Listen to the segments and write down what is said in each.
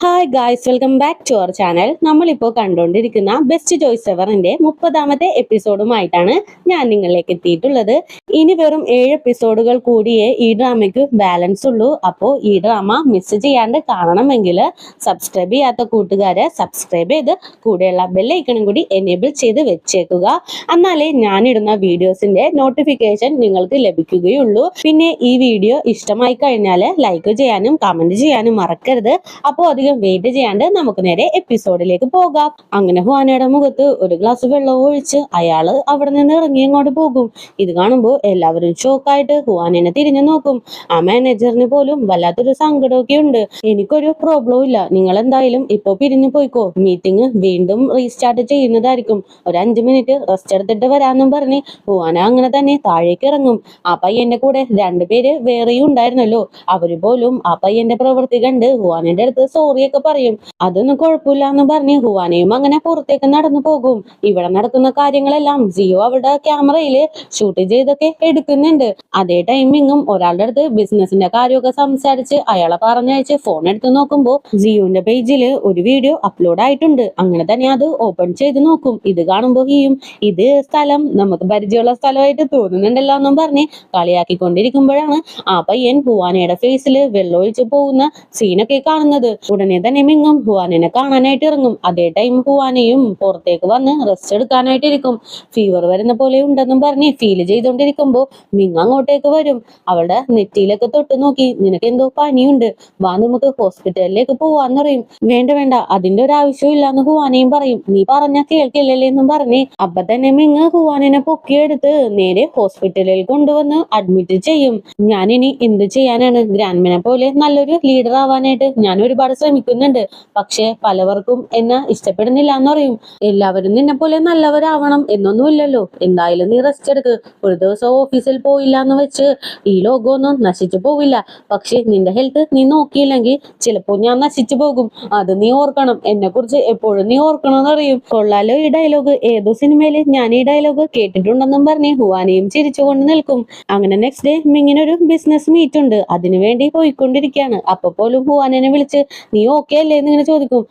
Hi guys, welcome back to our channel. നമ്മളിപ്പോൾ കണ്ടുകൊണ്ടിരിക്കുന്ന best choice എവറിന്റെ 30ാമത്തെ എപ്പിസോഡുമായിട്ടാണ് ഞാൻ നിങ്ങളിലേക്ക് എത്തിയിട്ടുള്ളത്. ഇനി വെറും 7 എപ്പിസോഡുകൾ കൂടിയേ ഈ ഡ്രാമയ്ക്ക് ബാലൻസ് ഉള്ളൂ. അപ്പോൾ ഈ ഡ്രാമ മിസ് ചെയ്യാണ്ട് കാണണമെങ്കിൽ സബ്സ്ക്രൈബ് ചെയ്യാത്ത കൂട്ടുകാരെ സബ്സ്ക്രൈബ് ചെയ്ത് കൂടെയുള്ള ബെല്ലൈക്കണും കൂടി എനേബിൾ ചെയ്ത് വെച്ചേക്കുക. എന്നാലേ ഞാനിടുന്ന വീഡിയോസിന്റെ നോട്ടിഫിക്കേഷൻ നിങ്ങൾക്ക് ലഭിക്കുകയുള്ളൂ. പിന്നെ ഈ വീഡിയോ ഇഷ്ടമായി കഴിഞ്ഞാൽ ലൈക്ക് ചെയ്യാനും കമന്റ് ചെയ്യാനും മറക്കരുത്. അപ്പോൾ അധികം വെയിറ്റ് ചെയ്യാണ്ട് നമുക്ക് നേരെ എപ്പിസോഡിലേക്ക് പോകാം. അങ്ങനെ ഹുവാനയുടെ മുഖത്ത് ഒരു ഗ്ലാസ് വെള്ളം ഒഴിച്ച് അയാള് അവിടെ നിന്ന് ഇറങ്ങി അങ്ങോട്ട് പോകും. ഇത് കാണുമ്പോൾ എല്ലാവരും ഷോക്കായിട്ട് ഹുവാനെ തിരിഞ്ഞു നോക്കും. ആ മാനേജറിന് പോലും വല്ലാത്തൊരു സങ്കടമൊക്കെ ഉണ്ട്. എനിക്കൊരു പ്രോബ്ലവും ഇല്ല, നിങ്ങൾ എന്തായാലും ഇപ്പൊ പിരിഞ്ഞു പോയിക്കോ, മീറ്റിംഗ് വീണ്ടും റീസ്റ്റാർട്ട് ചെയ്യുന്നതായിരിക്കും, ഒരു 5 മിനിറ്റ് റെസ്റ്റ് എടുത്തിട്ട് വരാന്നും പറഞ്ഞ് ഹുവാന അങ്ങനെ തന്നെ താഴേക്ക് ഇറങ്ങും. ആ പയ്യന്റെ കൂടെ 2 പേര് വേറെയും ഉണ്ടായിരുന്നല്ലോ. അവര് പോലും ആ പയ്യന്റെ പ്രവൃത്തി കണ്ട് ഹുവാനയുടെ അടുത്ത് സോറിയൊക്കെ പറയും. അതൊന്നും കുഴപ്പമില്ല എന്ന് പറഞ്ഞ് ഹുവാനയും അങ്ങനെ പുറത്തേക്ക് നടന്നു പോകും. ഇവിടെ നടക്കുന്ന കാര്യങ്ങളെല്ലാം ജിയോ അവരുടെ ക്യാമറയില് ഷൂട്ട് ചെയ്തൊക്കെ എടുക്കുന്നുണ്ട്. അതേ ടൈമിങ്ങും ഒരാളുടെ അടുത്ത് ബിസിനസിന്റെ കാര്യമൊക്കെ സംസാരിച്ച് അയാളെ പറഞ്ഞയച്ച് ഫോൺ എടുത്ത് നോക്കുമ്പോ ജിയോന്റെ പേജില് ഒരു വീഡിയോ അപ്ലോഡ് ആയിട്ടുണ്ട്. അങ്ങനെ തന്നെ അത് ഓപ്പൺ ചെയ്ത് നോക്കും. ഇത് കാണുമ്പോ ഇത് സ്ഥലം നമുക്ക് പരിചയമുള്ള സ്ഥലമായിട്ട് തോന്നുന്നുണ്ടല്ലോ എന്നും പറഞ്ഞ് കളിയാക്കിക്കൊണ്ടിരിക്കുമ്പോഴാണ് ആ പയ്യൻ ഹുവാനയുടെ ഫേസില് വെള്ളമൊഴിച്ച് പോകുന്ന സീനൊക്കെ കാണുന്നത്. ഉടനെ തന്നെ മിങ്ങും ഹുവാനെ കാണാനായിട്ട് ഇറങ്ങും. അതേ ടൈം ഹുവാനയും പുറത്തേക്ക് വന്ന് റെസ്റ്റ് എടുക്കാനായിട്ട് ഇരിക്കും. ഫീവർ വരുന്ന പോലെ ഉണ്ടെന്നും പറഞ്ഞ് ഫീൽ ചെയ്തോണ്ടിരിക്കുമ്പോ മിങ് അങ്ങോട്ടേക്ക് വരും. അവളുടെ നെറ്റിയിലൊക്കെ തൊട്ട് നോക്കി, നിനക്ക് എന്തോ പനിയുണ്ട്, വാ നമുക്ക് ഹോസ്പിറ്റലിലേക്ക് പോവാന്ന് പറയും. വേണ്ട വേണ്ട, അതിന്റെ ഒരു ആവശ്യവും ഇല്ലാന്ന് ഹുവാനയും പറയും. നീ പറഞ്ഞ കേൾക്കില്ലല്ലേ എന്നും പറഞ്ഞ് അപ്പൊ തന്നെ മിങ് ഹുവാനെ പൊക്കിയെടുത്ത് നേരെ ഹോസ്പിറ്റലിൽ കൊണ്ടുവന്ന് അഡ്മിറ്റ് ചെയ്യും. ഞാനിനി എന്ത് ചെയ്യാനാണ്, ഗ്രാൻഡ്മനെ പോലെ നല്ലൊരു ലീഡർ ആവാനായിട്ട് ഞാൻ ഒരുപാട് ശ്രമിക്കുന്നുണ്ട്. പക്ഷെ പലവർക്കും എന്നെ ഇഷ്ടപ്പെടുന്നില്ല എന്ന് പറയും. എല്ലാവരും നിന്നെ പോലെ നല്ലവരാവണം എന്നൊന്നുമില്ലല്ലോ. എന്തായാലും നീ റെസ്റ്റ് എടുക്ക്. ഒരു ദിവസം ഓഫീസിൽ പോയില്ല എന്ന് വെച്ച് ഈ ലോകമൊന്നും നശിച്ചു പോവില്ല. പക്ഷെ നിന്റെ ഹെൽത്ത് നീ നോക്കിയില്ലെങ്കിൽ ചിലപ്പോൾ ഞാൻ നശിച്ചു പോകും. അത് നീ ഓർക്കണം. എന്നെ കുറിച്ച് എപ്പോഴും നീ ഓർക്കണം എന്നറിയും. കൊള്ളാലോ ഈ ഡയലോഗ്, ഏതോ സിനിമയില് ഞാൻ ഈ ഡയലോഗ് കേട്ടിട്ടുണ്ടെന്നും പറഞ്ഞ് ഹുവാനയും ചിരിച്ചുകൊണ്ട് നിൽക്കും. അങ്ങനെ നെക്സ്റ്റ് ഡേ മിങ്ങിനൊരു ബിസിനസ് മീറ്റ് ഉണ്ട്. അതിനുവേണ്ടി പോയിക്കൊണ്ടിരിക്കുകയാണ്. അപ്പൊ പോലും ഹുവാനെ വിളിച്ച് നീ ഓക്കെ അല്ലേ എന്ന് ഇങ്ങനെ ചോദിക്കും.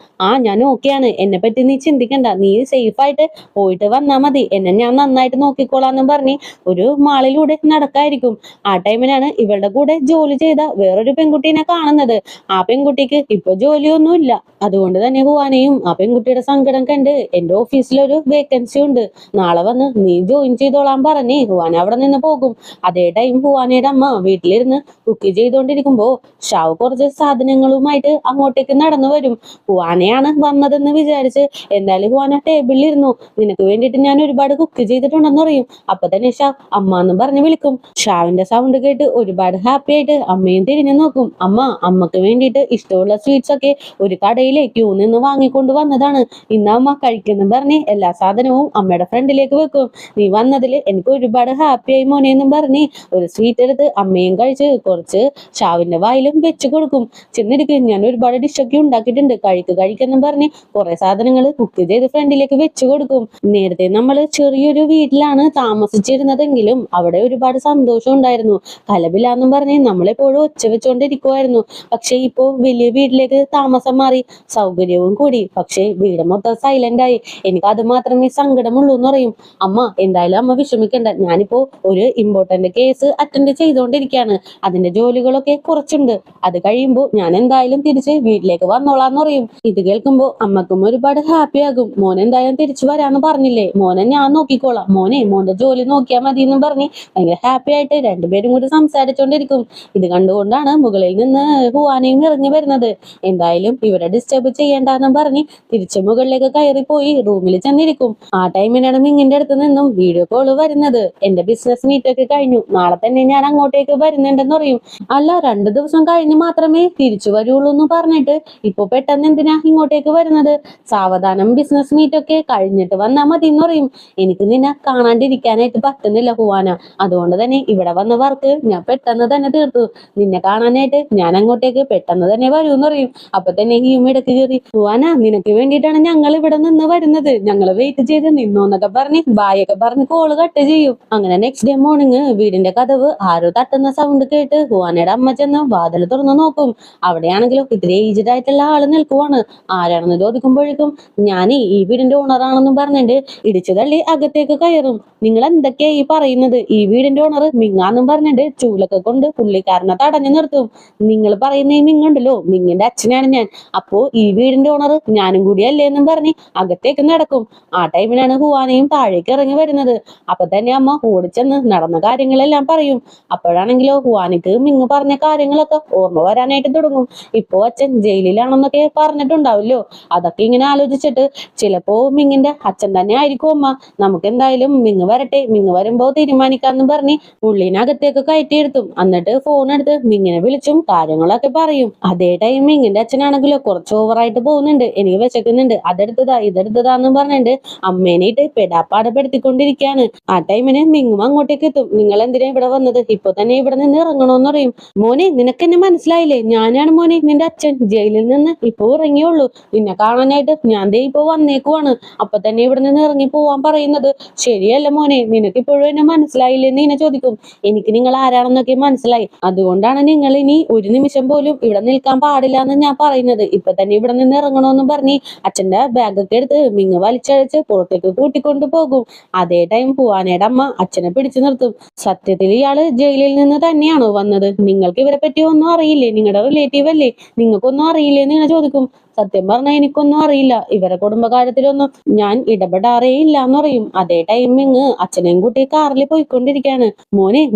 ഞാൻ ഓക്കെയാണ്, എന്നെ പറ്റി നീ ചിന്തിക്കണ്ട, നീ സേഫ് ആയിട്ട് പോയിട്ട് വന്നാ മതി, എന്നെ ഞാൻ നന്നായിട്ട് നോക്കിക്കോളാന്നും പറഞ്ഞ് ഒരു മാളിലൂടെ നടക്കായിരിക്കും. ആ ടൈമിനാണ് ഇവളുടെ കൂടെ ജോലി ചെയ്ത വേറൊരു പെൺകുട്ടീനെ കാണുന്നത്. ആ പെൺകുട്ടിക്ക് ഇപ്പൊ ജോലിയൊന്നും ഇല്ല. അതുകൊണ്ട് തന്നെ ഹുവാനയും ആ പെൺകുട്ടിയുടെ സങ്കടം കണ്ട് എന്റെ ഓഫീസിലൊരു വേക്കൻസി ഉണ്ട്, നാളെ വന്ന് നീ ജോയിൻ ചെയ്തോളാൻ പറഞ്ഞ് ഹുവാന അവിടെ നിന്ന് പോകും. അതേ ടൈം ഹുവാനയുടെ അമ്മ വീട്ടിലിരുന്ന് കുക്ക് ചെയ്തോണ്ടിരിക്കുമ്പോ ഷാവ് കുറച്ച് സാധനങ്ങളുമായിട്ട് അങ്ങോട്ടേക്ക് നടന്നു വരും. ഹുവാനയാണ് വന്നതെന്ന് വിചാരിച്ച് എന്തായാലും ഹുവാന ടേബിളിൽ ഇരുന്നു. നിനക്ക് വേണ്ടിയിട്ട് ഞാൻ ഒരുപാട് കുക്ക് ചെയ്തിട്ടുണ്ടെന്ന് പറയും. അപ്പൊ തന്നെ ഷാവ് അമ്മ എന്ന് പറഞ്ഞ് വിളിക്കും. ഷാവിന്റെ സൗണ്ട് കേട്ട് ഒരുപാട് ഹാപ്പി ആയിട്ട് അമ്മയും തിരിഞ്ഞു നോക്കും. അമ്മക്ക് വേണ്ടിയിട്ട് ഇഷ്ടമുള്ള സ്വീറ്റ്സ് ഒക്കെ ഒരു കടയിലെ ക്യൂ നിന്ന് വാങ്ങിക്കൊണ്ട് വന്നതാണ്. ഇന്ന് അമ്മ കഴിക്കുന്നു പറഞ്ഞ് എല്ലാ സാധനവും അമ്മയുടെ ഫ്രണ്ടിലേക്ക് വെക്കും. നീ വന്നതിൽ എനിക്ക് ഒരുപാട് ഹാപ്പിയായി മോനെ എന്നും പറഞ്ഞ് ഒരു സ്വീറ്റ് എടുത്ത് അമ്മയും കഴിച്ച് കുറച്ച് ഷാവിന്റെ വായിലും വെച്ച് കൊടുക്കും. ചെന്നിരിക്കും, ഞാൻ ഒരുപാട് ഡിഷൊക്കെ ഉണ്ടാക്കിയിട്ടുണ്ട്, കഴിക്കെന്നും പറഞ്ഞ് കുറെ സാധനങ്ങൾ കുക്ക് ചെയ്ത് ഫ്രണ്ടിലേക്ക് വെച്ചു കൊടുക്കും. നേരത്തെ നമ്മൾ ചെറിയൊരു വീട്ടിലാണ് താമസിച്ചിരുന്നതെങ്കിലും അവിടെ ഒരുപാട് സന്തോഷം ഉണ്ടായിരുന്നു. കലപിലാന്നും പറഞ്ഞ് നമ്മളെപ്പോഴും ഒച്ച വെച്ചോണ്ടിരിക്കുമായിരുന്നു. പക്ഷെ ഇപ്പോ വലിയ വീട്ടിലേക്ക് താമസം മാറി, സൗകര്യവും കൂടി. പക്ഷെ വീട് മൊത്തം സൈലന്റ് ആയി. എനിക്ക് അത് മാത്രമേ സങ്കടമുള്ളൂ എന്ന് പറയും. അമ്മ എന്തായാലും അമ്മ വിഷമിക്കണ്ട, ഞാനിപ്പോ ഒരു ഇമ്പോർട്ടന്റ് കേസ് അറ്റൻഡ് ചെയ്തുകൊണ്ടിരിക്കുകയാണ്, അതിന്റെ ജോലികളൊക്കെ കുറച്ചുണ്ട്, അത് കഴിയുമ്പോൾ ഞാൻ എന്തായാലും തിരിച്ച് വീട്ടിലേക്ക് വന്നോളാന്ന് പറയും. ഇത് കേൾക്കുമ്പോ അമ്മക്കും ഒരുപാട് ഹാപ്പി ആകും. മോൻ എന്തായാലും തിരിച്ചു വരാന്ന് പറഞ്ഞില്ലേ, മോനെ ഞാൻ നോക്കിക്കോളാം, മോന്റെ ജോലി നോക്കിയാൽ മതി എന്നും പറഞ്ഞ് ഭയങ്കര ഹാപ്പി ആയിട്ട് രണ്ടുപേരും കൂടി സംസാരിച്ചോണ്ടിരിക്കും. ഇത് കണ്ടുകൊണ്ടാണ് മുകളിൽ നിന്ന് ഹുവാനയും ഇറങ്ങി വരുന്നത്. എന്തായാലും ഇവരെ ഡിസ്റ്റർബ് ചെയ്യേണ്ടെന്നും പറഞ്ഞ് തിരിച്ചു മുകളിലേക്ക് കയറി പോയി റൂമിൽ ചെന്നിരിക്കും. ആ ടൈമിനാണ് മിങ്ങിന്റെ അടുത്ത് നിന്നും വീഡിയോ കോള് വരുന്നത്. എന്റെ ബിസിനസ് മീറ്റ് ഒക്കെ കഴിഞ്ഞു, നാളെ തന്നെ ഞാൻ അങ്ങോട്ടേക്ക് വരുന്നുണ്ടെന്ന് പറയും. അല്ല, 2 ദിവസം കഴിഞ്ഞ് മാത്രമേ തിരിച്ചു വരുള്ളൂ എന്ന് പറഞ്ഞിട്ട് ഇപ്പൊ പെട്ടെന്ന് എന്തിനാ ഇങ്ങോട്ടേക്ക് വരുന്നത്? സാവധാനം ബിസിനസ് മീറ്റ് ഒക്കെ കഴിഞ്ഞിട്ട് വന്നാ മതി എന്ന് പറയും. എനിക്ക് നിന്നെ കാണാണ്ടിരിക്കാനായിട്ട് പറ്റുന്നില്ല ഹുവാന, അതുകൊണ്ട് തന്നെ ഇവിടെ വന്ന വർക്ക് ഞാൻ പെട്ടെന്ന് തന്നെ തീർത്തു. നിന്നെ കാണാനായിട്ട് ഞാൻ അങ്ങോട്ടേക്ക് പെട്ടെന്ന് തന്നെ വരൂ എന്ന് പറയും. അപ്പൊ തന്നെ ഇടക്ക് കയറി, ഹുവാന നിനക്ക് വേണ്ടിയിട്ടാണ് ഞങ്ങൾ ഇവിടെ നിന്ന് വരുന്നത്, ഞങ്ങൾ വെയിറ്റ് ചെയ്ത് നിന്നോന്നൊക്കെ പറഞ്ഞ് ബായൊക്കെ പറഞ്ഞ് കോള് കട്ട് ചെയ്യും. അങ്ങനെ നെക്സ്റ്റ് ഡേ മോർണിംഗ് വീടിന്റെ കതവ് ആരോ തട്ടുന്ന സൗണ്ട് കേട്ട് ഹുവാനയുടെ അമ്മ ചെന്ന് വാതിൽ തുറന്നു നോക്കും. അവിടെയാണെങ്കിലും ഇത്തിരി ഏജ് ഏജ്ഡ് ആയിട്ടുള്ള ആള് നിൽക്കുവാണ്. ആരാണെന്ന് ചോദിക്കുമ്പോഴേക്കും ഞാൻ ഈ വീടിന്റെ ഓണറാണെന്നും പറഞ്ഞിട്ട് ഇടിച്ചു തള്ളി അകത്തേക്ക് കയറും. നിങ്ങൾ എന്തൊക്കെയാ ഈ പറയുന്നത്? ഈ വീടിന്റെ ഓണർ മിങ്ങാന്നും പറഞ്ഞിട്ട് ചൂലൊക്കെ കൊണ്ട് പുള്ളിക്കാരനെ തടഞ്ഞു നിർത്തും. നിങ്ങൾ പറയുന്ന ഈ മിങ്ങുണ്ടല്ലോ, മിങ്ങിന്റെ അച്ഛനാണ് ഞാൻ. അപ്പോ ഈ വീടിന്റെ ഓണർ ഞാനും കൂടി അല്ലേ എന്നും പറഞ്ഞ് അകത്തേക്ക് നടക്കും. ആ ടൈമിലാണ് ഹുവാനയും താഴേക്ക് ഇറങ്ങി വരുന്നത്. അപ്പൊ തന്നെ അമ്മ ഓടിച്ചെന്ന് നടന്ന കാര്യങ്ങളെല്ലാം പറയും. അപ്പോഴാണെങ്കിലോ ഹുവാനയ്ക്ക് മിങ് പറഞ്ഞ കാര്യങ്ങളൊക്കെ ഓർമ്മ വരാനായിട്ട് തുടങ്ങും. ഇപ്പോ അച്ഛൻ ജയിലിലാണെന്നൊക്കെ പറഞ്ഞിട്ടുണ്ടാവില്ലോ. അതൊക്കെ ഇങ്ങനെ ആലോചിച്ചിട്ട് ചിലപ്പോ മിങ്ങിന്റെ അച്ഛൻ തന്നെ ആയിരിക്കും അമ്മ. നമുക്ക് എന്തായാലും മിങ് വരട്ടെ, മിങ് വരുമ്പോ തീരുമാനിക്കാന്ന് പറഞ്ഞ് ഉള്ളിനകത്തേക്ക് കയറ്റിയെടുത്തും. എന്നിട്ട് ഫോൺ എടുത്ത് മിങ്ങിനെ വിളിച്ചും കാര്യങ്ങളൊക്കെ പറയും. അതേ ടൈം മിങ്ങിന്റെ അച്ഛനാണെങ്കിലോ കുറച്ച് ഓവറായിട്ട് പോകുന്നുണ്ട്. എനിക്ക് വിശക്കുന്നുണ്ട്, അതെടുത്തതാ ഇതെടുത്തതാന്ന് പറഞ്ഞിട്ട് അമ്മേനായിട്ട് പെടാപ്പാടപ്പെടുത്തിക്കൊണ്ടിരിക്കുകയാണ്. ആ ടൈമിന് മിങ്ങും അങ്ങോട്ടേക്ക് എത്തും. നിങ്ങൾ എന്തിനാ ഇവിടെ വന്നത്? ഇപ്പൊ തന്നെ ഇവിടെ നിന്ന് ഇറങ്ങണോന്ന് പറയും. മോനെ, നിനക്ക് എന്നെ മനസ്സിലായില്ലേ? ഞാനാണ് മോനെ നിന്റെ അച്ഛൻ. ജയിലിൽ നിന്ന് ഇപ്പൊ ഇറങ്ങിയുള്ളൂ. നിന്നെ കാണാനായിട്ട് ഞാൻ ദേ ഇപ്പൊ വന്നേക്കുവാണ്. അപ്പൊ തന്നെ ഇവിടെ നിന്ന് ഇറങ്ങി പോവാൻ പറയുന്നത് ശരിയല്ല മോനെ. നിനക്ക് ഇപ്പോഴും എന്നെ മനസ്സിലായില്ലെന്ന് ഇങ്ങനെ ചോദിക്കും. എനിക്ക് നിങ്ങൾ ആരാണെന്നൊക്കെ മനസ്സിലായി. അതുകൊണ്ടാണ് നിങ്ങൾ ഇനി ഒരു നിമിഷം പോലും ഇവിടെ നിൽക്കാൻ പാടില്ല എന്ന് ഞാൻ പറയുന്നത്. ഇപ്പൊ തന്നെ ഇവിടെ നിന്ന് ഇറങ്ങണോന്നും പറഞ്ഞ് അച്ഛന്റെ ബാഗൊക്കെ എടുത്ത് മിങ്ങ് വലിച്ചഴച്ച് പുറത്തേക്ക് കൂട്ടിക്കൊണ്ടു പോകും. അതേ ടൈം ഹുവാനയുടെ അമ്മ അച്ഛനെ പിടിച്ചു നിർത്തും. സത്യത്തിൽ ഇയാള് ജയിലിൽ നിന്ന് തന്നെയാണോ വന്നത്? നിങ്ങൾക്ക് ഇവരെ പറ്റി ഒന്നും അറിയില്ലേ? നിങ്ങളുടെ റിലേറ്റീവ് അല്ലേ? നിങ്ങൾക്കൊന്നും അറിയില്ലേന്ന് ഇങ്ങനെ ചോദിക്കും. സത്യം പറഞ്ഞാൽ എനിക്കൊന്നും അറിയില്ല. ഇവരെ കുടുംബകാര്യത്തിലൊന്നും ഞാൻ ഇടപെടാറേ ഇല്ല എന്ന് പറയും. അതേ ടൈമിങ് അച്ഛനെയും കൂട്ടി കാറിൽ പോയിക്കൊണ്ടിരിക്കുകയാണ്.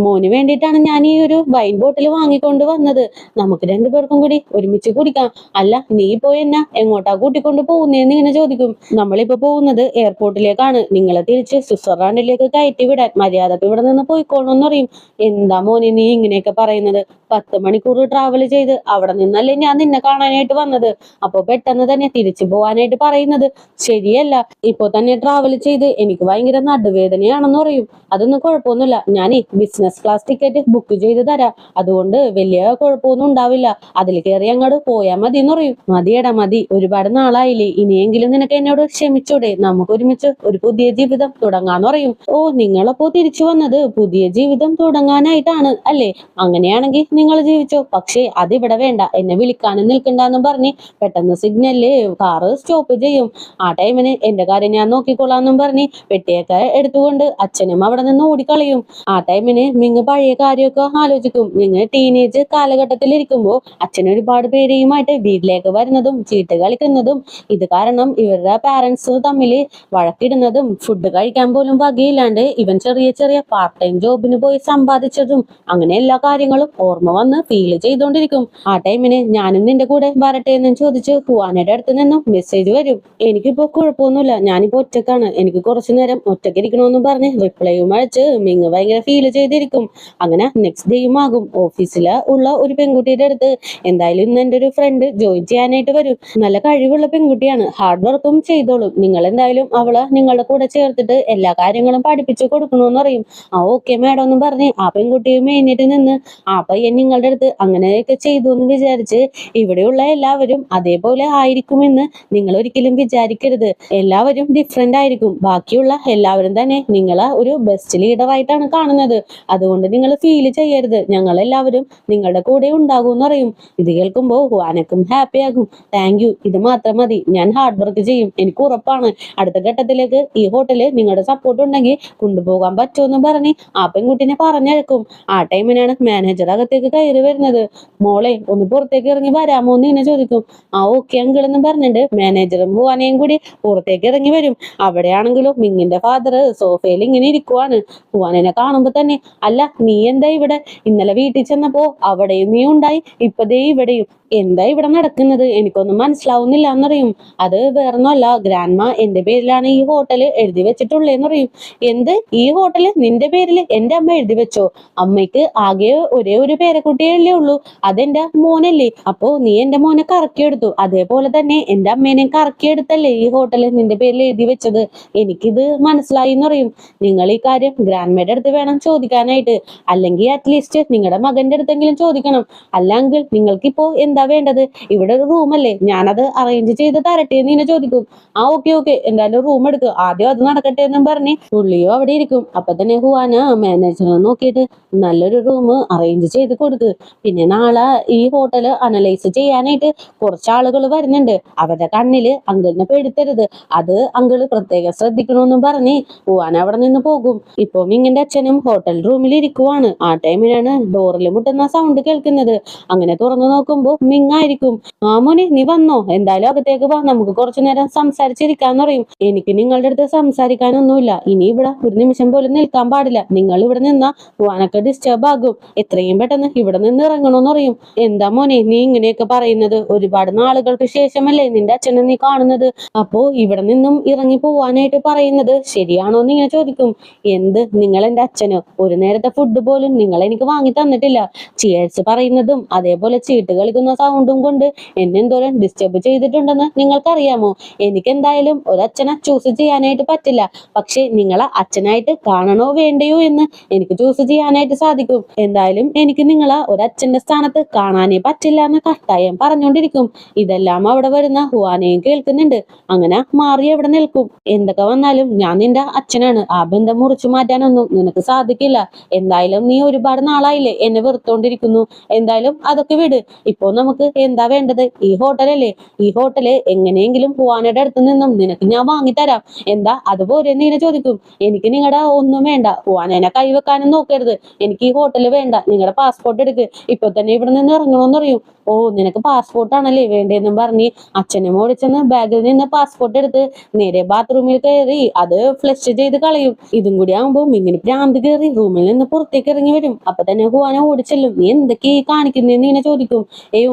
മോന് വേണ്ടിയിട്ടാണ് ഞാൻ ഈ ഒരു വൈൻ ബോട്ടിൽ വാങ്ങിക്കൊണ്ട് വന്നത്. നമുക്ക് രണ്ടുപേർക്കും കൂടി ഒരുമിച്ച് കുടിക്കാം. അല്ല, നീ പോയി എന്നാ എങ്ങോട്ടാ കൂട്ടിക്കൊണ്ട് പോകുന്നേന്ന് ഇങ്ങനെ ചോദിക്കും. നമ്മളിപ്പോ പോകുന്നത് എയർപോർട്ടിലേക്കാണ്. നിങ്ങളെ തിരിച്ച് സ്വിറ്റ്സർലാൻഡിലേക്ക് കയറ്റി വിടാൻ. മര്യാദക്ക് ഇവിടെ നിന്ന് പോയിക്കോണമെന്ന് പറയും. എന്താ മോനെ നീ ഇങ്ങനെയൊക്കെ പറയുന്നത്? 10 മണിക്കൂർ ട്രാവൽ ചെയ്ത് അവിടെ നിന്നല്ലേ ഞാൻ നിന്നെ കാണാനായിട്ട് വന്നത്. അപ്പൊ പെട്ടെന്ന് തന്നെ തിരിച്ചു പോവാനായിട്ട് പറയുന്നത് ശരിയല്ല. ഇപ്പൊ തന്നെ ട്രാവൽ ചെയ്ത് എനിക്ക് ഭയങ്കര നടുവേദനയാണെന്ന് പറയും. അതൊന്നും കുഴപ്പമൊന്നുമില്ല, ഞാൻ ബിസിനസ് ക്ലാസ് ടിക്കറ്റ് ബുക്ക് ചെയ്ത് തരാം. അതുകൊണ്ട് വലിയ കുഴപ്പമൊന്നും ഉണ്ടാവില്ല. അതിൽ കയറി അങ്ങോട്ട് പോയാൽ മതി എന്ന് പറയും. മതിയടാ മതി, ഒരുപാട് നാളായില്ലേ, ഇനിയെങ്കിലും നിനക്ക് എന്നോട് ക്ഷമിച്ചൂടെ? നമുക്ക് ഒരുമിച്ച് ഒരു പുതിയ ജീവിതം തുടങ്ങാന്ന് പറയും. ഓ, നിങ്ങളപ്പോ തിരിച്ചു വന്നത് പുതിയ ജീവിതം തുടങ്ങാനായിട്ടാണ് അല്ലേ? അങ്ങനെയാണെങ്കിൽ നിങ്ങൾ ജീവിച്ചോ. പക്ഷേ അതിവിടെ വേണ്ട, എന്നെ വിളിക്കാനും നിൽക്കണ്ടെന്നും പറഞ്ഞ് പെട്ടെന്ന് സിഗ്നലില് കാറ് സ്റ്റോപ്പ് ചെയ്യും. ആ ടൈമിന് എന്റെ കാര്യം ഞാൻ നോക്കിക്കൊള്ളാന്നും പറഞ്ഞ് പെട്ടിയൊക്കെ എടുത്തുകൊണ്ട് അച്ഛനും അവിടെ നിന്ന് ഓടിക്കളയും. ആ ടൈമിന് മിങ് പഴയ കാര്യമൊക്കെ ആലോചിക്കും. മിങ് ടീനേജ് കാലഘട്ടത്തിൽ ഇരിക്കുമ്പോ അച്ഛൻ ഒരുപാട് പേരെയുമായിട്ട് വീട്ടിലേക്ക് വരുന്നതും ചീട്ട് കളിക്കുന്നതും ഇത് കാരണം ഇവരുടെ പാരന്റ്സ് തമ്മില് വഴക്കിടുന്നതും ഫുഡ് കഴിക്കാൻ പോലും വകയില്ലാണ്ട് ഇവൻ ചെറിയ ചെറിയ പാർട്ട് ടൈം ജോബിന് പോയി സമ്പാദിച്ചതും അങ്ങനെ എല്ലാ കാര്യങ്ങളും ഓർമ്മ വന്ന് ഫീൽ ചെയ്തോണ്ടിരിക്കും. ആ ടൈമിന് ഞാനും നിന്റെ കൂടെ വരട്ടെ എന്നും ചോദിച്ച് ഹുവാനയുടെ അടുത്ത് നിന്നും മെസ്സേജ് വരും. എനിക്കിപ്പോ കുഴപ്പമൊന്നുമില്ല, ഞാനിപ്പോ ഒറ്റക്കാണ്, എനിക്ക് കുറച്ചു നേരം ഒറ്റയ്ക്ക് ഇരിക്കണമെന്നും പറഞ്ഞ് റിപ്ലൈയും അയച്ച് മിങ് ഭയങ്കര ഫീൽ ചെയ്തിരിക്കും. അങ്ങനെ നെക്സ്റ്റ് ഡേയും ആകും. ഓഫീസിൽ ഉള്ള ഒരു പെൺകുട്ടിയുടെ അടുത്ത് എന്തായാലും ഇന്ന് എന്റെ ഒരു ഫ്രണ്ട് ജോയിൻ ചെയ്യാനായിട്ട് വരും. നല്ല കഴിവുള്ള പെൺകുട്ടിയാണ്, ഹാർഡ് വർക്കും ചെയ്തോളും. നിങ്ങൾ എന്തായാലും അവളെ നിങ്ങളുടെ കൂടെ ചേർത്തിട്ട് എല്ലാ കാര്യങ്ങളും പഠിപ്പിച്ചു കൊടുക്കണമെന്ന് പറയും. ആ ഓക്കെ മാഡം എന്നും പറഞ്ഞ് ആ പെൺകുട്ടിയും എഴുന്നേറ്റ് നിന്ന് ആ പയ്യൻ നിങ്ങളുടെ അടുത്ത് അങ്ങനെയൊക്കെ ചെയ്തു എന്ന് വിചാരിച്ച് ഇവിടെയുള്ള എല്ലാവരും അതേപോലെ ആയിരിക്കുമെന്ന് നിങ്ങൾ ഒരിക്കലും വിചാരിക്കരുത്. എല്ലാവരും ഡിഫറെന്റ് ആയിരിക്കും. ബാക്കിയുള്ള എല്ലാവരും തന്നെ നിങ്ങളെ ഒരു ബെസ്റ്റ് ലീഡർ ആയിട്ടാണ് കാണുന്നത്. അതുകൊണ്ട് നിങ്ങൾ ഫീൽ ചെയ്യരുത്, ഞങ്ങൾ എല്ലാവരും നിങ്ങളുടെ കൂടെ ഉണ്ടാകും എന്ന് പറയും. ഇത് കേൾക്കുമ്പോൾ ഹുവാനക്കും ഹാപ്പി ആകും. താങ്ക് യു, ഇത് മാത്രം മതി, ഞാൻ ഹാർഡ് വർക്ക് ചെയ്യും. എനിക്ക് ഉറപ്പാണ് അടുത്ത ഘട്ടത്തിലേക്ക് ഈ ഹോട്ടല് നിങ്ങളുടെ സപ്പോർട്ട് ഉണ്ടെങ്കിൽ കൊണ്ടുപോകാൻ പറ്റുമെന്ന് പറഞ്ഞ് ആ പെൺകുട്ടിനെ പറഞ്ഞഴക്കും. ആ ടൈമിനാണ് മാനേജർ അകത്തേക്ക് കയറി വരുന്നത്. മോളെ, ഒന്ന് പുറത്തേക്ക് ഇറങ്ങി വരാമോ എന്ന് ഇങ്ങനെ ചോദിക്കും. ആ ഓക്കെ അങ്കിൾ എന്ന് പറഞ്ഞിട്ട് മാനേജറും ഹുവാനയും കൂടി പുറത്തേക്ക് ഇറങ്ങി വരും. അവിടെയാണെങ്കിലും മിങ്ങിന്റെ ഫാദർ സോഫയിൽ ഇങ്ങനെ ഇരിക്കുവാണ്. ഹുവാനെ കാണുമ്പോ തന്നെ അല്ല നീ എന്താ ഇവിടെ? ഇന്നലെ വീട്ടിൽ ചെന്നപ്പോ അവിടെയും നീ ഉണ്ടായി, ഇപ്പൊ ദേ ഇവിടെയും. എന്താ ഇവിടെ നടക്കുന്നത്? എനിക്കൊന്നും മനസ്സിലാവുന്നില്ല എന്നറിയും. അത് വേറൊന്നുമല്ല, ഗ്രാൻഡ്മ എന്റെ പേരിലാണ് ഈ ഹോട്ടല് എഴുതി വെച്ചിട്ടുള്ളേന്ന് പറയും. എന്ത്, ഈ ഹോട്ടല് നിന്റെ പേരിൽ എന്റെ അമ്മ എഴുതി വെച്ചോ? അമ്മയ്ക്ക് ആകെ ഒരേ ഒരു പേരക്കുട്ടിയല്ലേ ഉള്ളൂ, അതെന്റെ മോനല്ലേ? അപ്പോ നീ എന്റെ മോനെ കറക്കിയെടുത്തു, അതേപോലെ തന്നെ എന്റെ അമ്മേനെ കറക്കിയെടുത്തല്ലേ ഈ ഹോട്ടല് നിന്റെ പേരിൽ എഴുതി വെച്ചത്? എനിക്കിത് മനസ്സിലായി എന്ന് പറയും. നിങ്ങൾ ഈ കാര്യം ഗ്രാൻഡ്മയുടെ അടുത്ത് വേണം ചോദിക്കാനായിട്ട്, അല്ലെങ്കിൽ അറ്റ്ലീസ്റ്റ് നിങ്ങളുടെ മകന്റെ അടുത്തെങ്കിലും ചോദിക്കണം. അല്ല അങ്കിൾ, നിങ്ങൾക്കിപ്പോ എന്താ വേണ്ടത്? ഇവിടെ ഒരു റൂമല്ലേ, ഞാനത് അറേഞ്ച് ചെയ്ത് തരട്ടെ എന്ന് ഇങ്ങനെ ചോദിക്കും. ആ ഓക്കെ ഓക്കെ, എന്തായാലും റൂം എടുക്കുക, ആദ്യം അത് നടക്കട്ടെ എന്നും പറഞ്ഞ് പുള്ളിയോ അവിടെ ഇരിക്കും. അപ്പൊ തന്നെ ഹുവാന മാനേജറെ നോക്കിയിട്ട് നല്ലൊരു റൂം അറേഞ്ച് ചെയ്ത് കൊടുക്ക്. പിന്നെ നാളെ ഈ ഹോട്ടല് അനലൈസ് ചെയ്യാൻ ചെയ്യാനായിട്ട് കുറച്ച് ആളുകൾ വരുന്നുണ്ട്. അവരുടെ കണ്ണില് അങ്കിളിനെ പെടുത്തരുത്, അത് അങ്കിള് പ്രത്യേകം ശ്രദ്ധിക്കണമെന്നും പറഞ്ഞ് ഹുവാൻ അവിടെ നിന്ന് പോകും. ഇപ്പൊ മിങ്ങിന്റെ അച്ഛനും ഹോട്ടൽ റൂമിൽ ഇരിക്കുവാണ്. ആ ടൈമിലാണ് ഡോറിൽ മുട്ടുന്ന സൗണ്ട് കേൾക്കുന്നത്. അങ്ങനെ തുറന്നു നോക്കുമ്പോ മിങ്ങായിരിക്കും. ആ മോനെ, നീ വന്നോ? എന്തായാലും അകത്തേക്ക് വാ, നമുക്ക് കുറച്ചു നേരം സംസാരിച്ചിരിക്കാന്ന് പറയും. എനിക്ക് നിങ്ങളുടെ അടുത്ത് സംസാരിക്കാനൊന്നുമില്ല. ഇനി ഇവിടെ ഒരു നിമിഷം പോലും നിൽക്കാൻ പാടില്ല. നിങ്ങൾ ഇവിടെ നിന്നാ ഹുവാനൊക്കെ ഡിസ്റ്റർബ് ആകും. എത്രയും പെട്ടെന്ന് ഇവിടെ നിന്ന് ഇറങ്ങണമെന്ന് പറയും. എന്താ മോനെ നീ ഇങ്ങനെയൊക്കെ പറയുന്നത്? ഒരുപാട് നാളുകൾക്ക് ശേഷമല്ലേ നിന്റെ അച്ഛനെ നീ കാണുന്നത്? അപ്പോ ഇവിടെ നിന്നും ഇറങ്ങി പോവാനായിട്ട് പറയുന്നത് ശരിയാണോ എന്ന് ഇങ്ങനെ ചോദിക്കും. എന്ത്, നിങ്ങൾ എന്റെ അച്ഛനോ? ഒരു നേരത്തെ ഫുഡ് പോലും നിങ്ങൾ എനിക്ക് വാങ്ങി തന്നിട്ടില്ല. ചിയേഴ്സ് പറയുന്നതും അതേപോലെ ചീട്ട് കളിക്കുന്ന സൗണ്ടും കൊണ്ട് എന്നെ എന്തോരം ഡിസ്റ്റർബ് ചെയ്തിട്ടുണ്ടെന്ന് നിങ്ങൾക്കറിയാമോ? എനിക്ക് എന്തായാലും ഒരച്ഛനെ ചൂസ് ചെയ്യാനായിട്ട് പറ്റില്ല. പക്ഷെ നിങ്ങളെ അച്ഛനായിട്ട് കാണണോ വേണ്ടയോ എന്ന് എനിക്ക് ചൂസ് ചെയ്യാനായിട്ട് സാധിക്കും. എന്തായാലും എനിക്ക് നിങ്ങളെ ഒരച്ഛന്റെ സ്ഥാനത്ത് കാണാനേ പറ്റില്ല എന്ന് കട്ടായം പറഞ്ഞുകൊണ്ടിരിക്കും. ഇതെല്ലാം അവിടെ വരുന്ന ഹുവാനയും കേൾക്കുന്നുണ്ട്. അങ്ങനെ മാറി അവിടെ നിൽക്കും. എന്തൊക്കെ വന്നാലും ഞാൻ നിന്റെ അച്ഛനാണ്. ആ ബന്ധം മുറിച്ചു മാറ്റാനൊന്നും നിനക്ക് സാധിക്കില്ല. എന്തായാലും നീ ഒരുപാട് നാളായില്ലേ എന്നെ വെറുത്തോണ്ടിരിക്കുന്നു. എന്തായാലും അതൊക്കെ വിട്. ഇപ്പൊ നമുക്ക് എന്താ വേണ്ടത്? ഈ ഹോട്ടലല്ലേ? ഈ ഹോട്ടല് എങ്ങനെയെങ്കിലും ഹുവാനയുടെ അടുത്ത് നിന്നും നിനക്ക് ഞാൻ വാങ്ങിത്തരാം. എന്താ അതുപോലെ നീനെ ചോദിക്കും. എനിക്ക് നിങ്ങളുടെ ഒന്നും വേണ്ട. ഹുവാനെ കൈവെക്കാനും നോക്കരുത്. എനിക്ക് ഈ ഹോട്ടല് വേണ്ട. നിങ്ങളുടെ പാസ്പോർട്ട് എടുക്ക്. ഇപ്പൊ തന്നെ ഇവിടെ നിന്ന് ഇറങ്ങണമെന്ന് പറയും. ഓ, നിനക്ക് പാസ്പോർട്ട് ആണല്ലേ വേണ്ടതെന്നും പറഞ്ഞ് അച്ഛനും ഓടിച്ചെന്ന് ബാഗിൽ നിന്ന് പാസ്പോർട്ട് എടുത്ത് നേരെ ബാത്റൂമിൽ കയറി അത് ഫ്ലഷ് ചെയ്ത് കളയും. ഇതും കൂടി ആകുമ്പോ ഇങ്ങനെ ഭ്രാന്ത് കയറി റൂമിൽ നിന്ന് പുറത്തേക്ക് ഇറങ്ങി വരും. അപ്പൊ തന്നെ ഹുവാന ഓടിച്ചെല്ലും. നീ എന്തൊക്കെ കാണിക്കുന്നേന്ന് ഇങ്ങനെ ചോദിക്കും.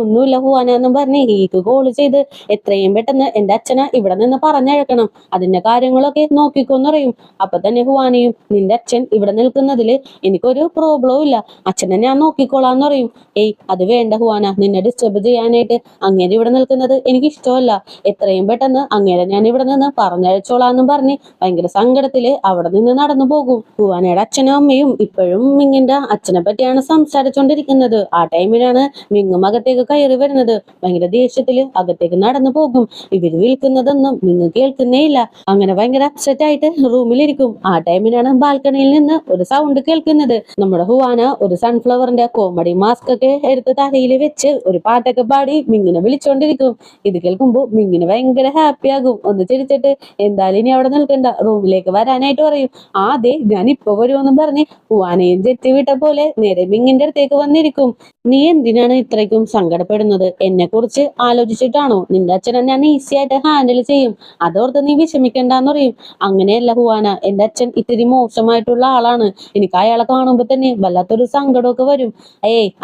ഒന്നുമില്ല ഹുവാന എന്നും പറഞ്ഞ് ഈക്ക് കോള് ചെയ്ത് എത്രയും പെട്ടെന്ന് എന്റെ അച്ഛനെ ഇവിടെ നിന്ന് പറഞ്ഞഴക്കണം. അതിന്റെ കാര്യങ്ങളൊക്കെ നോക്കിക്കോന്ന് പറയും. അപ്പൊ തന്നെ ഹുവാനയും, നിന്റെ അച്ഛൻ ഇവിടെ നിൽക്കുന്നതില് എനിക്കൊരു പ്രോബ്ലവും ഇല്ല. അച്ഛനെ ഞാൻ നോക്കിക്കോളാന്ന് പറയും. അത് വേണ്ട ഹുവാന, നിന്നെ ഡിസ്റ്റർബ് ചെയ്യാനായിട്ട് അങ്ങേരെ ഇവിടെ നിൽക്കുന്നത് എനിക്ക് ഇഷ്ടമല്ല. എത്രയും പെട്ടെന്ന് അങ്ങേരെ ഞാൻ ഇവിടെ നിന്ന് പറഞ്ഞയച്ചോളാന്നും പറഞ്ഞ് ഭയങ്കര സങ്കടത്തില് അവിടെ നിന്ന് നടന്നു പോകും. ഹുവാനയുടെ അച്ഛനും അമ്മയും ഇപ്പോഴും മിങ്ങിന്റെ അച്ഛനെ പറ്റിയാണ് സംസാരിച്ചുകൊണ്ടിരിക്കുന്നത്. ആ ടൈമിലാണ് മിങ്ങും അകത്തേക്ക് കയറി വരുന്നത്. ഭയങ്കര ദേഷ്യത്തില് അകത്തേക്ക് നടന്നു പോകും. ഇവര് വിൽക്കുന്നതൊന്നും മിങ്ങ് കേൾക്കുന്നേ ഇല്ല. അങ്ങനെ ഭയങ്കര അപ്സെറ്റ് ആയിട്ട് റൂമിലിരിക്കും. ആ ടൈമിനാണ് ബാൽക്കണിയിൽ നിന്ന് ഒരു സൗണ്ട് കേൾക്കുന്നത്. നമ്മുടെ ഹുവാന ഒരു സൺഫ്ലവറിന്റെ കോമഡി മാസ്ക് ഒക്കെ എടുത്ത് തലയിൽ വെച്ച് ഒരു പാട്ടൊക്കെ പാടി മിങ്ങിനെ വിളിച്ചോണ്ടിരിക്കും. ഇത് കേൾക്കുമ്പോ മിങ്ങിന് ഭയങ്കര ഹാപ്പി ആകും. ഒന്ന് ചിരിച്ചിട്ട് എന്തായാലും ഇനി അവിടെ നിൽക്കണ്ട, റൂമിലേക്ക് വരാനായിട്ട് പറയും. അതെ, ഞാൻ ഇപ്പൊ വരുമെന്നും പറഞ്ഞ് ഹുവാനയും ജെറ്റി വിട്ട പോലെ നേരെ മിങ്ങിന്റെ അടുത്തേക്ക് വന്നിരിക്കും. നീ എന്തിനാണ് ഇത്രയ്ക്കും സങ്കടപ്പെടുന്നത്? എന്നെ കുറിച്ച് ആലോചിച്ചിട്ടാണോ? നിന്റെ അച്ഛനെ ഞാൻ ഈസി ആയിട്ട് ഹാൻഡിൽ ചെയ്യും, അതോർത്ത് നീ വിഷമിക്കണ്ടെന്ന് പറയും. അങ്ങനെയല്ല ഹുവാന, എന്റെ അച്ഛൻ ഇത്തിരി മോശമായിട്ടുള്ള ആളാണ്. എനിക്ക് അയാളെ കാണുമ്പോ തന്നെ വല്ലാത്തൊരു സങ്കടമൊക്കെ വരും.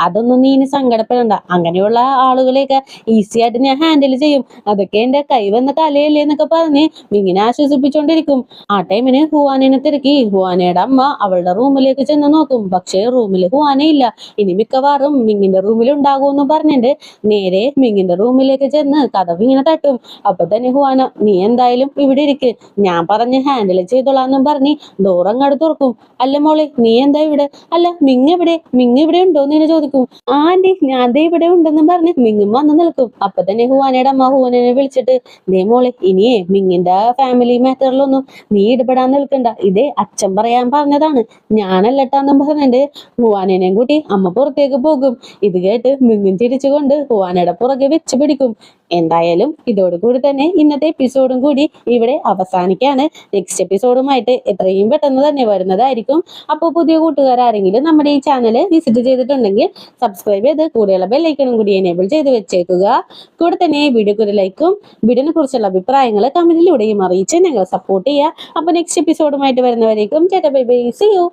അതൊന്നും നീ ഇനി സങ്കടപ്പെടണ്ട. അങ്ങനെയുള്ള ആളുകളെയൊക്കെ ഈസി ആയിട്ട് ഞാൻ ഹാൻഡിൽ ചെയ്യും. അതൊക്കെ എന്റെ കൈവന്ന കലയല്ലേ എന്നൊക്കെ പറഞ്ഞ് മിങ്ങിനെ ആശ്വസിപ്പിച്ചോണ്ടിരിക്കും. ആ ടൈമിന് ഹുവാനെ തിരക്കി ഹുവാനയുടെ അമ്മ അവളുടെ റൂമിലേക്ക് ചെന്ന് നോക്കും. പക്ഷേ റൂമിൽ ഹുവാനയില്ല. ഇനി മിക്കവാറും മിങ്ങിന്റെ റൂമിൽ ഉണ്ടാകുമെന്ന് പറഞ്ഞിട്ട് നേരെ മിങ്ങിന്റെ റൂമിലേക്ക് ചെന്ന് കഥവ് ഇങ്ങനെ തട്ടും. അപ്പൊ തന്നെ ഹുവാന, നീ എന്തായാലും ഇവിടെ ഇരിക്ക്, ഞാൻ പറഞ്ഞ് ഹാൻഡിൽ ചെയ്തോളാന്നും പറഞ്ഞ് ഡോർ അങ്ങോട്ട് തുറക്കും. അല്ല മോളെ, നീ എന്താ ഇവിടെ? അല്ല മിങ് എവിടെ? മിങ് ഇവിടെ ഉണ്ടോ എന്ന് ചോദിക്കും. ആന്റി, ഞാൻ ദേ ഇവിടെ ഉണ്ടെന്നും പറഞ്ഞ് മിങ്ങും വന്ന് നിൽക്കും. അപ്പൊ തന്നെ ഹുവാനയുടെ അമ്മ ഹുവാനെ വിളിച്ചിട്ട്, ദേ മോളെ, ഇനിയേ മിങ്ങിന്റെ ഫാമിലി മാറ്ററിലൊന്നും നീ ഇടപെടാൻ നിൽക്കണ്ട. ഇതേ അച്ഛൻ പറയാൻ പറഞ്ഞതാണ്, ഞാനല്ലട്ടാന്നും പറഞ്ഞിട്ട് ഹുവാനെയും കൂട്ടി അമ്മ പുറത്തേക്ക് പോകും. ഇത് കേട്ട് മിങ്ങും ചിരിച്ചുകൊണ്ട് ഹുവാനയുടെ പുറകെ വെച്ച് പിടിക്കും. എന്തായാലും ഇതോടുകൂടി തന്നെ ഇന്നത്തെ എപ്പിസോഡും കൂടി ഇവിടെ അവസാനിക്കാണ്. നെക്സ്റ്റ് എപ്പിസോഡുമായിട്ട് എത്രയും പെട്ടെന്ന് തന്നെ വരുന്നതായിരിക്കും. അപ്പോൾ പുതിയ കൂട്ടുകാർ ആരെങ്കിലും നമ്മുടെ ഈ ചാനൽ വിസിറ്റ് ചെയ്തിട്ടുണ്ടെങ്കിൽ സബ്സ്ക്രൈബ് ചെയ്ത് കൂടെയുള്ള ബെല്ലൈക്കണും കൂടി എനേബിൾ ചെയ്ത് വെച്ചേക്കുക. കൂടെ തന്നെ വീഡിയോക്ക് ഒരു ലൈക്കും വീഡിയോനെ കുറിച്ചുള്ള അഭിപ്രായങ്ങൾ കമന്റിലൂടെയും അറിയിച്ച് ഞങ്ങൾ സപ്പോർട്ട് ചെയ്യുക. അപ്പോൾ നെക്സ്റ്റ് എപ്പിസോഡുമായിട്ട് വരുന്നവരേക്കും ബൈ ബൈ, സീ യു.